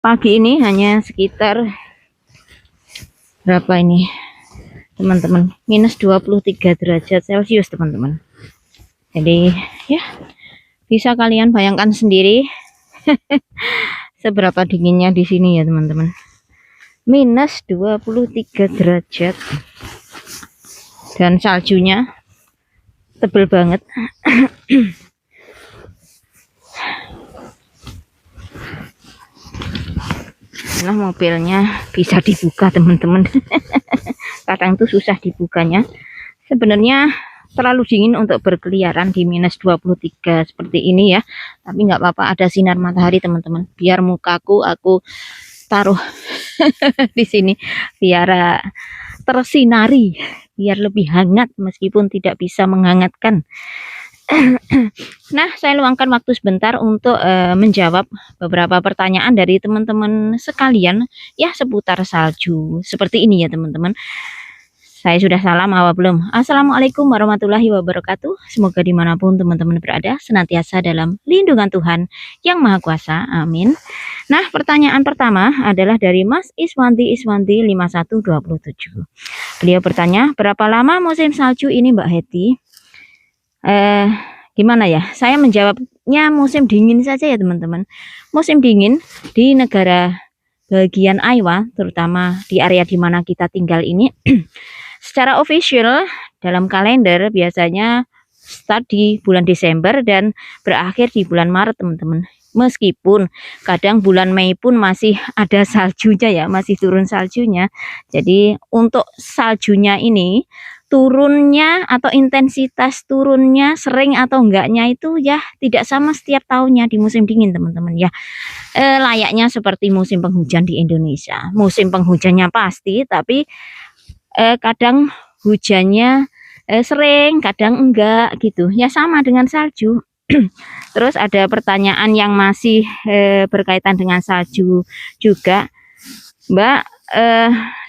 Pagi ini hanya sekitar berapa ini teman-teman, minus 23 derajat Celcius teman-teman. Jadi ya bisa kalian bayangkan sendiri seberapa dinginnya di sini ya teman-teman. Minus 23 derajat dan saljunya tebel banget. Nah, mobilnya bisa dibuka teman-teman. Kadang tuh susah dibukanya. Sebenarnya terlalu dingin untuk berkeliaran di minus 23 seperti ini ya, tapi nggak apa-apa, ada sinar matahari teman-teman, biar mukaku aku taruh di sini biar tersinari, biar lebih hangat meskipun tidak bisa menghangatkan. Nah, saya luangkan waktu sebentar untuk menjawab beberapa pertanyaan dari teman-teman sekalian ya seputar salju seperti ini ya teman-teman. Saya sudah salam apa belum? Assalamualaikum warahmatullahi wabarakatuh. Semoga dimanapun teman-teman berada senantiasa dalam lindungan Tuhan yang Maha Kuasa. Amin. Nah, pertanyaan pertama adalah dari Mas Iswanti 5127. Beliau bertanya, berapa lama musim salju ini Mbak Heti? Gimana ya? Saya menjawabnya musim dingin saja ya teman-teman. Musim dingin di negara bagian Iowa, terutama di area di mana kita tinggal ini, secara official dalam kalender biasanya start di bulan Desember dan berakhir di bulan Maret teman-teman. Meskipun kadang bulan Mei pun masih ada saljunya ya, masih turun saljunya. Jadi untuk saljunya ini turunnya atau intensitas turunnya sering atau enggaknya itu ya tidak sama setiap tahunnya di musim dingin teman-teman ya. Layaknya seperti musim penghujan di Indonesia. Musim penghujannya pasti, tapi kadang hujannya sering, kadang enggak gitu. Ya sama dengan salju. Terus ada pertanyaan yang masih berkaitan dengan salju juga. Mbak,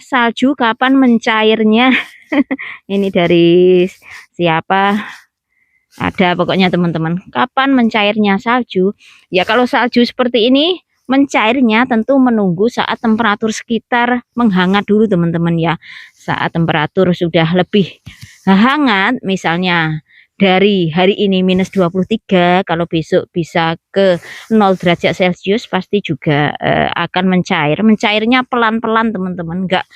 salju kapan mencairnya? Ini dari siapa? Ada pokoknya teman-teman. Kapan mencairnya salju? Ya kalau salju seperti ini mencairnya tentu menunggu saat temperatur sekitar menghangat dulu teman-teman ya. Saat temperatur sudah lebih hangat, misalnya dari hari ini minus 23, kalau besok bisa ke 0 derajat Celcius pasti juga akan mencair. Mencairnya pelan-pelan teman-teman, enggak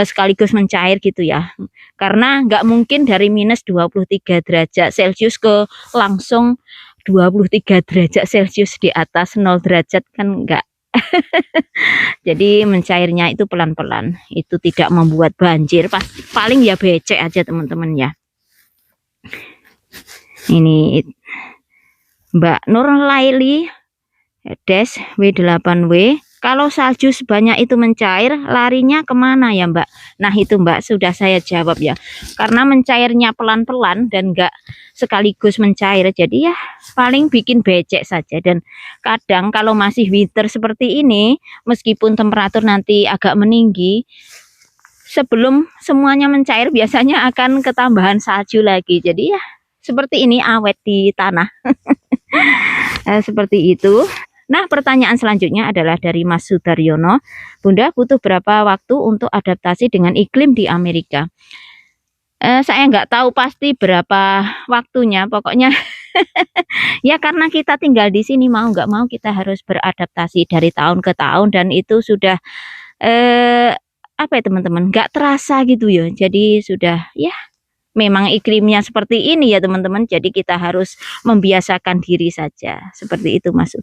sekaligus mencair gitu ya. Karena enggak mungkin dari minus 23 derajat Celcius ke langsung 23 derajat Celcius di atas 0 derajat kan enggak. Jadi mencairnya itu pelan-pelan, itu tidak membuat banjir, paling ya becek aja teman-teman ya. Ini Mbak Nur Laili Des W8W, kalau salju sebanyak itu mencair larinya kemana ya Mbak? Nah itu Mbak sudah saya jawab ya, karena mencairnya pelan-pelan dan enggak sekaligus mencair, jadi ya paling bikin becek saja. Dan kadang kalau masih winter seperti ini, meskipun temperatur nanti agak meninggi, sebelum semuanya mencair biasanya akan ketambahan salju lagi, jadi ya seperti ini, awet di tanah. Seperti itu. Nah, pertanyaan selanjutnya adalah dari Mas Sudaryono. Bunda, butuh berapa waktu untuk adaptasi dengan iklim di Amerika? Saya nggak tahu pasti berapa waktunya, pokoknya ya karena kita tinggal di sini, mau nggak mau kita harus beradaptasi dari tahun ke tahun, dan itu sudah apa ya teman-teman, nggak terasa gitu ya. Jadi sudah ya memang iklimnya seperti ini ya teman-teman, jadi kita harus membiasakan diri saja, seperti itu Mas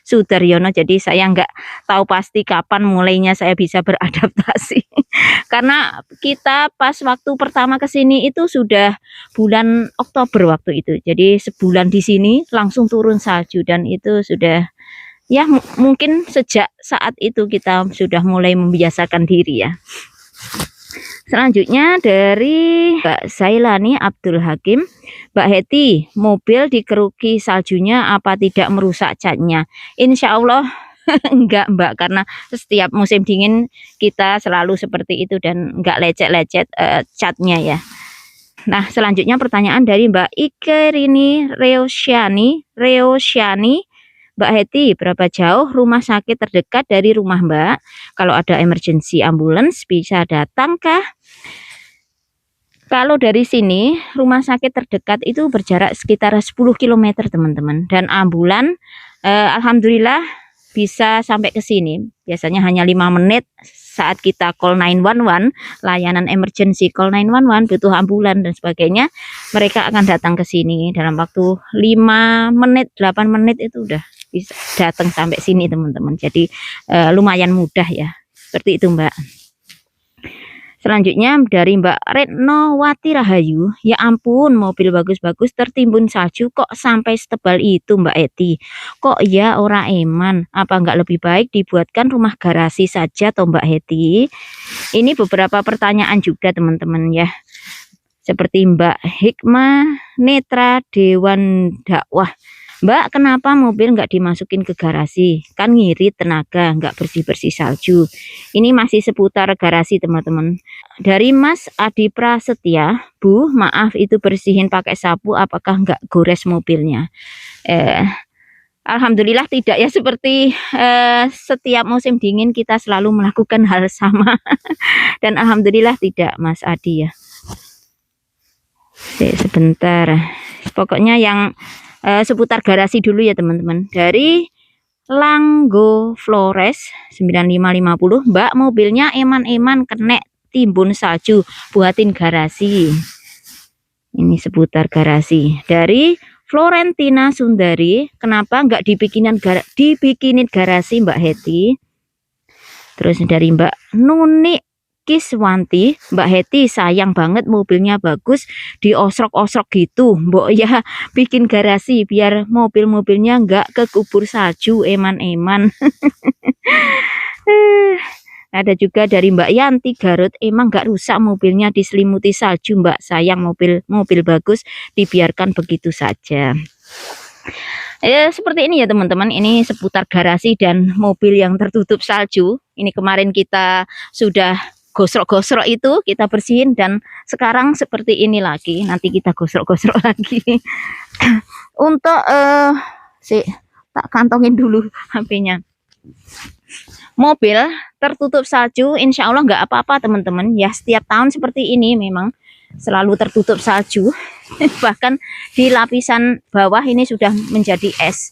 Sudaryono. Jadi saya nggak tahu pasti kapan mulainya saya bisa beradaptasi karena kita pas waktu pertama ke sini itu sudah bulan Oktober waktu itu, jadi sebulan di sini langsung turun salju, dan itu sudah ya mungkin sejak saat itu kita sudah mulai membiasakan diri ya. Selanjutnya dari Mbak Zailani Abdul Hakim, Mbak Heti, mobil dikeruki saljunya apa tidak merusak catnya? Insya Allah enggak Mbak, karena setiap musim dingin kita selalu seperti itu dan enggak lecet-lecet catnya ya. Nah selanjutnya pertanyaan dari Mbak Ikerini Reosyani Mbak Heti, berapa jauh rumah sakit terdekat dari rumah Mbak? Kalau ada emergency ambulance bisa datang kah? Kalau dari sini, rumah sakit terdekat itu berjarak sekitar 10 km teman-teman. Dan ambulan, alhamdulillah bisa sampai ke sini. Biasanya hanya 5 menit saat kita call 911, layanan emergency call 911, butuh ambulan dan sebagainya. Mereka akan datang ke sini dalam waktu 5 menit, 8 menit itu udah bisa datang sampai sini teman-teman. Jadi lumayan mudah ya. Seperti itu Mbak. Selanjutnya dari Mbak Retnowati Rahayu, ya ampun mobil bagus-bagus tertimbun salju kok sampai setebal itu Mbak Eti. Kok ya ora eman, apa nggak lebih baik dibuatkan rumah garasi saja toh Mbak Heti? Ini beberapa pertanyaan juga teman-teman ya. Seperti Mbak Hikmah Netra Dewan Dakwah. Mbak, kenapa mobil nggak dimasukin ke garasi? Kan ngirit tenaga, nggak bersih-bersih salju. Ini masih seputar garasi teman-teman. Dari Mas Adi Prasetya, Bu, maaf itu bersihin pakai sapu, apakah nggak gores mobilnya? Alhamdulillah tidak ya, seperti setiap musim dingin kita selalu melakukan hal sama. Dan alhamdulillah tidak Mas Adi ya. Sebentar, pokoknya yang seputar garasi dulu ya teman-teman. Dari Langgo Flores 9550, Mbak mobilnya eman-eman kena timbun salju, buatin garasi. Ini seputar garasi. Dari Florentina Sundari, kenapa nggak dibikinin garasi Mbak Heti? Terus dari Mbak Nuni Kiswanti, Mbak Heti sayang banget mobilnya bagus diosrok-osrok gitu, mbok ya bikin garasi biar mobil-mobilnya nggak kekubur salju eman-eman. Ada juga dari Mbak Yanti Garut, emang nggak rusak mobilnya diselimuti salju Mbak, sayang mobil bagus dibiarkan begitu saja. Seperti ini ya teman-teman, ini seputar garasi dan mobil yang tertutup salju. Ini kemarin kita sudah gosrok-gosrok itu kita bersihin dan sekarang seperti ini lagi, nanti kita gosrok-gosrok lagi. Untuk tak kantongin dulu HP-nya. Mobil tertutup salju insya Allah nggak apa-apa teman-teman ya, setiap tahun seperti ini memang selalu tertutup salju. Bahkan di lapisan bawah ini sudah menjadi es,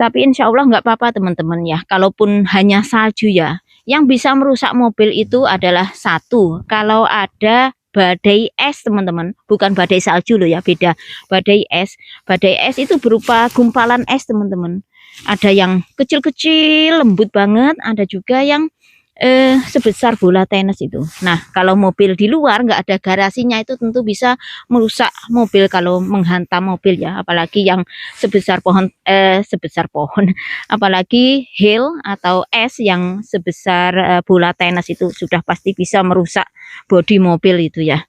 tapi insya Allah nggak apa-apa teman-teman ya. Kalaupun hanya salju ya, yang bisa merusak mobil itu adalah satu, kalau ada badai es teman-teman, bukan badai salju loh ya, beda. Badai es itu berupa gumpalan es teman-teman. Ada yang kecil-kecil lembut banget, ada juga yang sebesar bola tenis itu. Nah, kalau mobil di luar nggak ada garasinya itu tentu bisa merusak mobil kalau menghantam mobil ya, apalagi yang sebesar pohon, apalagi hail atau es yang sebesar bola tenis itu sudah pasti bisa merusak bodi mobil itu ya.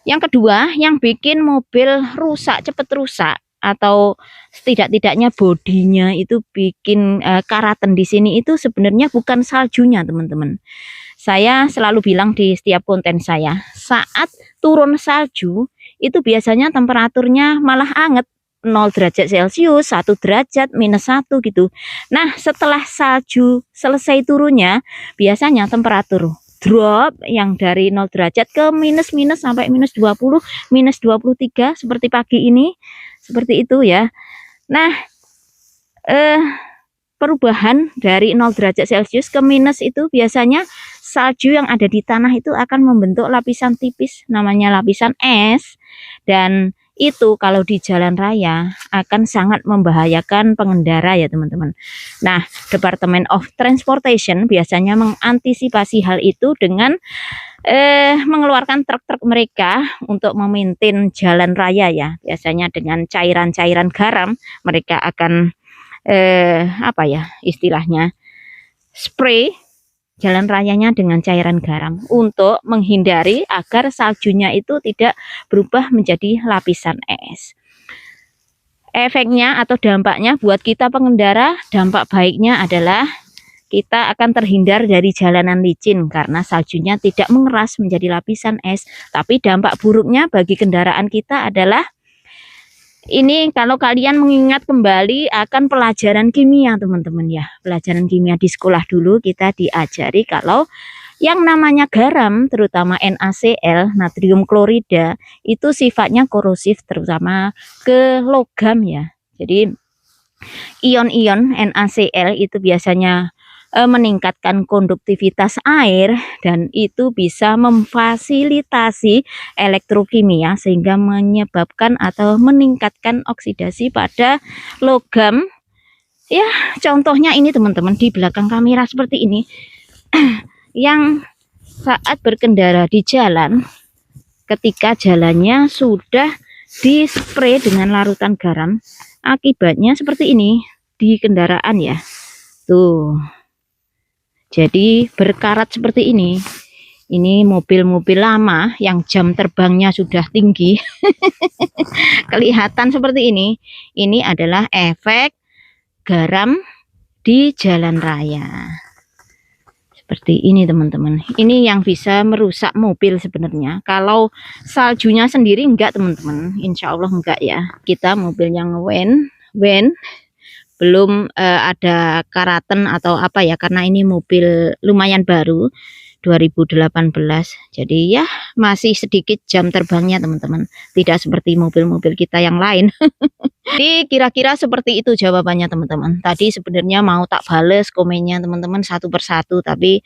Yang kedua, yang bikin mobil rusak, cepat rusak atau setidak-tidaknya bodinya itu bikin karatan di sini itu sebenarnya bukan saljunya teman-teman. Saya selalu bilang di setiap konten saya, saat turun salju itu biasanya temperaturnya malah anget, 0 derajat Celcius, 1 derajat, -1 gitu. Nah, setelah salju selesai turunnya, biasanya temperatur drop yang dari 0 derajat ke minus sampai -20, -23 seperti pagi ini. Seperti itu ya. Nah, perubahan dari 0 derajat Celcius ke minus itu biasanya salju yang ada di tanah itu akan membentuk lapisan tipis namanya lapisan es, dan itu kalau di jalan raya akan sangat membahayakan pengendara ya teman-teman. Nah, Department of Transportation biasanya mengantisipasi hal itu dengan mengeluarkan truk-truk mereka untuk memaintain jalan raya ya. Biasanya dengan cairan-cairan garam mereka akan apa ya istilahnya, spray jalan rayanya dengan cairan garam untuk menghindari agar saljunya itu tidak berubah menjadi lapisan es. Efeknya atau dampaknya buat kita pengendara, dampak baiknya adalah kita akan terhindar dari jalanan licin karena saljunya tidak mengeras menjadi lapisan es. Tapi dampak buruknya bagi kendaraan kita adalah Ini kalau kalian mengingat kembali akan pelajaran kimia teman-teman ya. Pelajaran kimia di sekolah dulu kita diajari kalau yang namanya garam terutama NaCl, natrium klorida, itu sifatnya korosif terutama ke logam ya. Jadi ion-ion NaCl itu biasanya meningkatkan konduktivitas air dan itu bisa memfasilitasi elektrokimia sehingga menyebabkan atau meningkatkan oksidasi pada logam. Ya, contohnya ini teman-teman di belakang kamera seperti ini. Yang saat berkendara di jalan ketika jalannya sudah dispray dengan larutan garam, akibatnya seperti ini di kendaraan ya. Tuh. Jadi berkarat seperti ini. Ini mobil-mobil lama yang jam terbangnya sudah tinggi. Kelihatan seperti ini. Ini adalah efek garam di jalan raya. Seperti ini teman-teman. Ini yang bisa merusak mobil sebenarnya. Kalau saljunya sendiri enggak teman-teman. Insya Allah enggak ya. Kita mobil yang van belum ada karaten atau apa ya, karena ini mobil lumayan baru 2018. Jadi ya masih sedikit jam terbangnya teman-teman. Tidak seperti mobil-mobil kita yang lain. Jadi kira-kira seperti itu jawabannya teman-teman. Tadi sebenarnya mau tak bales komennya teman-teman satu persatu, tapi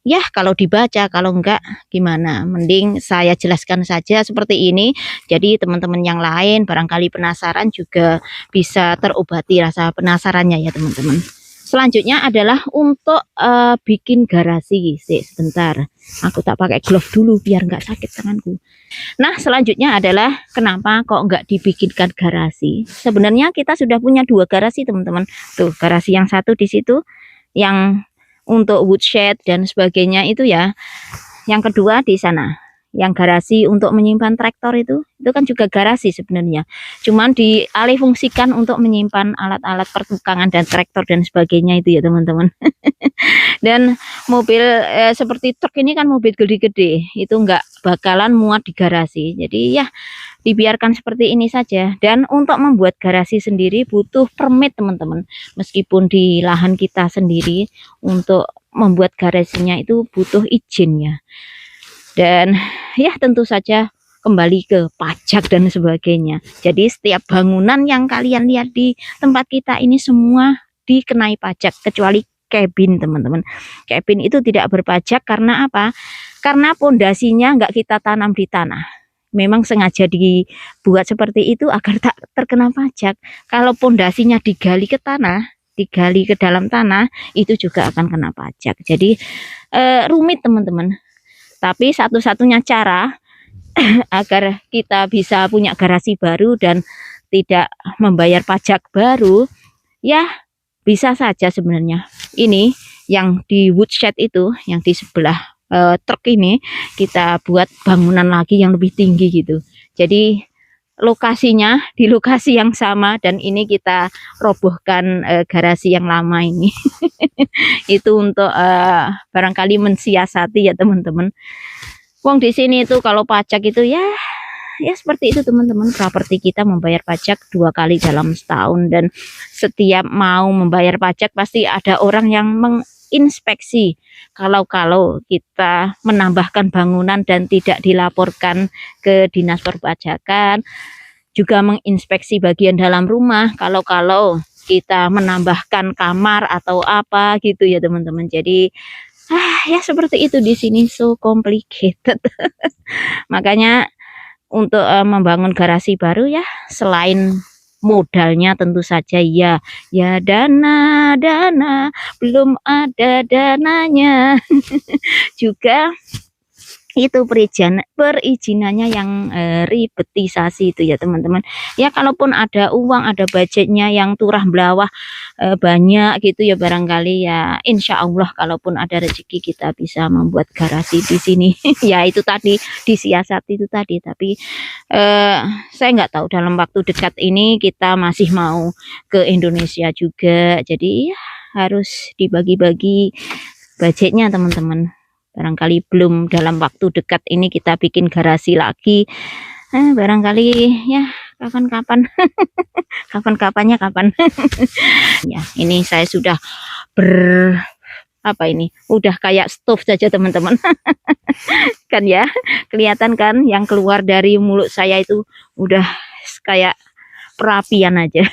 ya kalau dibaca, kalau enggak gimana, mending saya jelaskan saja seperti ini. Jadi teman-teman yang lain barangkali penasaran juga bisa terobati rasa penasarannya ya teman-teman. Selanjutnya adalah untuk bikin garasi. Sebentar, aku tak pakai glove dulu biar enggak sakit tanganku. Nah, selanjutnya adalah kenapa kok enggak dibikinkan garasi. Sebenarnya kita sudah punya 2 garasi teman-teman. Tuh, garasi yang satu di situ yang untuk woodshed dan sebagainya itu ya. Yang kedua di sana, yang garasi untuk menyimpan traktor itu kan juga garasi sebenarnya. Cuman dialih fungsikan untuk menyimpan alat-alat pertukangan dan traktor dan sebagainya itu ya teman-teman. Dan mobil seperti truk ini kan mobil gede-gede, itu enggak bakalan muat di garasi. Jadi ya dibiarkan seperti ini saja. Dan untuk membuat garasi sendiri butuh permit teman-teman. Meskipun di lahan kita sendiri, untuk membuat garasinya itu butuh izin ya. Dan ya tentu saja kembali ke pajak dan sebagainya. Jadi setiap bangunan yang kalian lihat di tempat kita ini semua dikenai pajak kecuali cabin teman-teman. Cabin itu tidak berpajak karena apa? Karena pondasinya nggak kita tanam di tanah. Memang sengaja dibuat seperti itu agar tak terkena pajak. Kalau pondasinya digali ke tanah, digali ke dalam tanah, itu juga akan kena pajak. Jadi rumit teman-teman. Tapi satu-satunya cara agar kita bisa punya garasi baru dan tidak membayar pajak baru, ya bisa saja sebenarnya. Ini yang di woodshed itu, yang di sebelah truk ini, kita buat bangunan lagi yang lebih tinggi gitu. Jadi lokasinya di lokasi yang sama, dan ini kita robohkan garasi yang lama ini. Itu untuk barangkali mensiasati ya teman-teman. Wong di sini itu kalau pajak itu ya seperti itu teman-teman. Properti kita membayar pajak 2 kali dalam setahun, dan setiap mau membayar pajak pasti ada orang yang menginspeksi. Kalau kita menambahkan bangunan dan tidak dilaporkan ke dinas perpajakan, juga menginspeksi bagian dalam rumah kalau kita menambahkan kamar atau apa gitu ya teman-teman. Jadi ya seperti itu di sini, so complicated. Makanya untuk membangun garasi baru ya, selain modalnya tentu saja ya dana belum ada dananya. Juga itu perizinannya yang ribetisasi itu ya teman-teman. Ya kalaupun ada uang, ada budgetnya yang turah belawah banyak gitu ya, barangkali ya insya Allah kalaupun ada rezeki kita bisa membuat garasi di sini. Ya itu tadi disiasati itu tadi. Tapi saya nggak tahu dalam waktu dekat ini kita masih mau ke Indonesia juga. Jadi ya harus dibagi-bagi budgetnya teman-teman. Barangkali belum dalam waktu dekat ini kita bikin garasi lagi. Barangkali ya kapan-kapan. Kapan-kapannya kapan. Ya, ini saya sudah apa ini? Udah kayak stove saja teman-teman. Kan ya, kelihatan kan yang keluar dari mulut saya itu udah kayak perapian aja.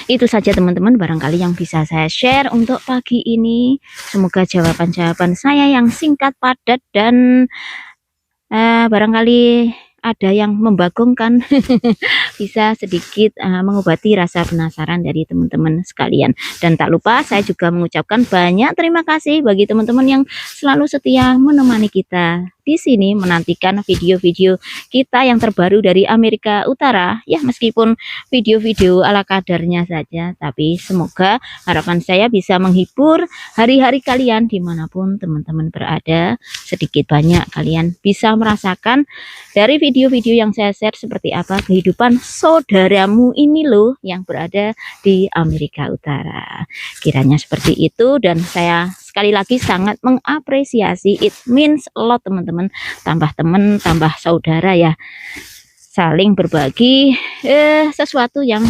Itu saja teman-teman barangkali yang bisa saya share untuk pagi ini. Semoga jawaban-jawaban saya yang singkat, padat, dan barangkali ada yang membagongkan bisa sedikit mengobati rasa penasaran dari teman-teman sekalian. Dan tak lupa saya juga mengucapkan banyak terima kasih bagi teman-teman yang selalu setia menemani kita di sini, menantikan video-video kita yang terbaru dari Amerika Utara. Ya, meskipun video-video ala kadarnya saja, tapi semoga harapan saya bisa menghibur hari-hari kalian dimanapun teman-teman berada. Sedikit banyak kalian bisa merasakan dari video-video yang saya share seperti apa kehidupan saudaramu ini loh yang berada di Amerika Utara. Kiranya seperti itu, dan saya sekali lagi sangat mengapresiasi. It means a lot teman-teman. Tambah teman, tambah saudara ya. Saling berbagi sesuatu yang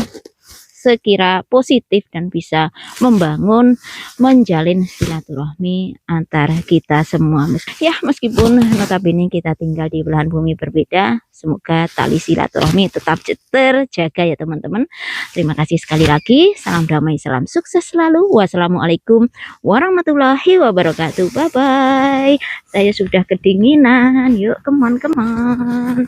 sekira positif dan bisa membangun, menjalin silaturahmi antar kita semua. Ya, meskipun notabene kita tinggal di belahan bumi berbeda, semoga tali silaturahmi tetap terjaga ya teman-teman. Terima kasih sekali lagi. Salam damai, salam sukses selalu. Wassalamualaikum warahmatullahi wabarakatuh. Bye bye. Saya sudah kedinginan. Yuk, come on, come on.